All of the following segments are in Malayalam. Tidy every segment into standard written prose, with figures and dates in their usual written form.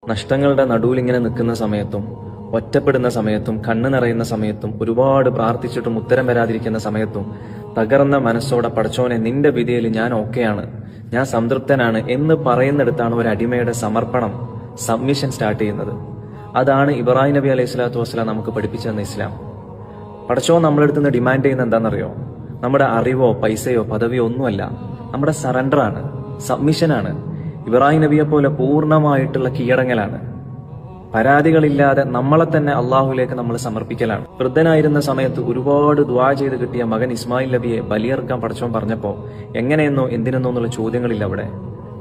നഷ്ടങ്ങളുടെ നടുവിൽ ഇങ്ങനെ നിൽക്കുന്ന സമയത്തും ഒറ്റപ്പെടുന്ന സമയത്തും കണ്ണ് നിറയുന്ന സമയത്തും ഒരുപാട് പ്രാർത്ഥിച്ചിട്ടും ഉത്തരം വരാതിരിക്കുന്ന സമയത്തും തകർന്ന മനസ്സോടെ പടച്ചോനെ നിന്റെ വിധിയിൽ ഞാൻ ഓക്കെയാണ്, ഞാൻ സംതൃപ്തനാണ് എന്ന് പറയുന്നിടത്താണ് ഒരു അടിമയുടെ സമർപ്പണം, സബ്മിഷൻ സ്റ്റാർട്ട് ചെയ്യുന്നത്. അതാണ് ഇബ്രാഹിം നബി അലൈഹി സ്വലാത്തു വസ്സലാം നമുക്ക് പഠിപ്പിച്ചു തന്ന ഇസ്ലാം. പടച്ചോൻ നമ്മളെടുത്ത് നിന്ന് ഡിമാൻഡ് ചെയ്യുന്ന എന്താണെന്നറിയോ? നമ്മുടെ അറിവോ പൈസയോ പദവിയോ ഒന്നുമല്ല, നമ്മുടെ സറണ്ടറാണ്, സബ്മിഷനാണ്. ഇബ്രാഹിം നബിയെ പോലെ പൂർണ്ണമായിട്ടുള്ള കീഴടങ്ങലാണ്. പരാതികളില്ലാതെ നമ്മളെ തന്നെ അള്ളാഹുലേക്ക് നമ്മൾ സമർപ്പിക്കലാണ്. വൃദ്ധനായിരുന്ന സമയത്ത് ഒരുപാട് ദുആ ചെയ്ത് കിട്ടിയ മകൻ ഇസ്മായിൽ നബിയെ ബലിയർക്കാൻ പടച്ചോൻ പറഞ്ഞപ്പോ എങ്ങനെയെന്നോ എന്തിനെന്നോ എന്നുള്ള ചോദ്യങ്ങളില്ല. അവിടെ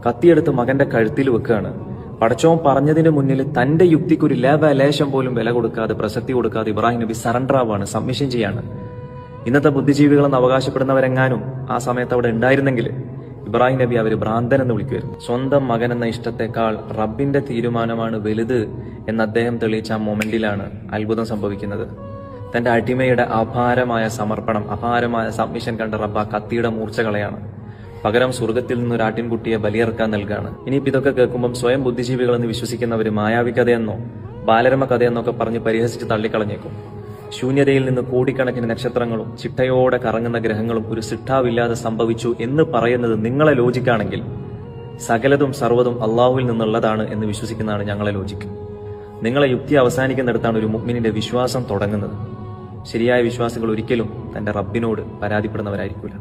കത്തിയെടുത്ത് മകന്റെ കഴുത്തിൽ വെക്കുകയാണ്. പടച്ചോൻ പറഞ്ഞതിന് മുന്നിൽ തന്റെ യുക്തിക്കൊരു ലേശം പോലും വില കൊടുക്കാതെ, പ്രസക്തി കൊടുക്കാതെ ഇബ്രാഹിം നബി സറണ്ടർ ആവാണ്, സബ്മിഷൻ ചെയ്യാണ്. ഇന്നത്തെ ബുദ്ധിജീവികളെന്ന് അവകാശപ്പെടുന്നവരെങ്ങാനും ആ സമയത്ത് അവിടെ ഉണ്ടായിരുന്നെങ്കിൽ ഇബ്രാഹിം നബി അവർ ഭ്രാന്തൻ എന്ന് വിളിക്കുമായിരുന്നു. സ്വന്തം മകൻ എന്ന ഇഷ്ടത്തെക്കാൾ റബ്ബിന്റെ തീരുമാനമാണ് വലുത് എന്ന് അദ്ദേഹം തെളിയിച്ച ആ മൊമെന്റിലാണ് അത്ഭുതം സംഭവിക്കുന്നത്. തന്റെ അടിമയുടെ അപാരമായ സമർപ്പണം, അപാരമായ സബ്മിഷൻ കണ്ട റബ്ബ് ആ കത്തിയുടെ മൂർച്ച കളയാണ്. പകരം സ്വർഗത്തിൽ നിന്ന് ഒരു ആട്ടിൻകുട്ടിയെ ബലിയർക്കാൻ നൽകുകയാണ്. ഇനിയിപ്പോൾ ഇതൊക്കെ കേൾക്കുമ്പം സ്വയം ബുദ്ധിജീവികളെന്ന് വിശ്വസിക്കുന്നവർ മായാവി കഥയെന്നോ ബാലരമ കഥയെന്നൊക്കെ പറഞ്ഞ് പരിഹസിച്ച് തള്ളിക്കളഞ്ഞേക്കും. ശൂന്യതയിൽ നിന്ന് കോടിക്കണക്കിന് നക്ഷത്രങ്ങളും ചിട്ടയോടെ കറങ്ങുന്ന ഗ്രഹങ്ങളും ഒരു സിട്ടാവില്ലാതെ സംഭവിച്ചു എന്ന് പറയുന്നത് നിങ്ങളെ ലോജിക്കാണെങ്കിൽ സകലതും സർവ്വതും അള്ളാഹുവിൽ നിന്നുള്ളതാണ് എന്ന് വിശ്വസിക്കുന്നതാണ് ഞങ്ങളെ ലോജിക്ക്. നിങ്ങളെ യുക്തി അവസാനിക്കുന്നിടത്താണ് ഒരു മുഅ്മിനിന്റെ വിശ്വാസം തുടങ്ങുന്നത്. ശരിയായ വിശ്വാസികൾ ഒരിക്കലും തന്റെ റബ്ബിനോട് പരാതിപ്പെടുന്നവരായിരിക്കില്ല.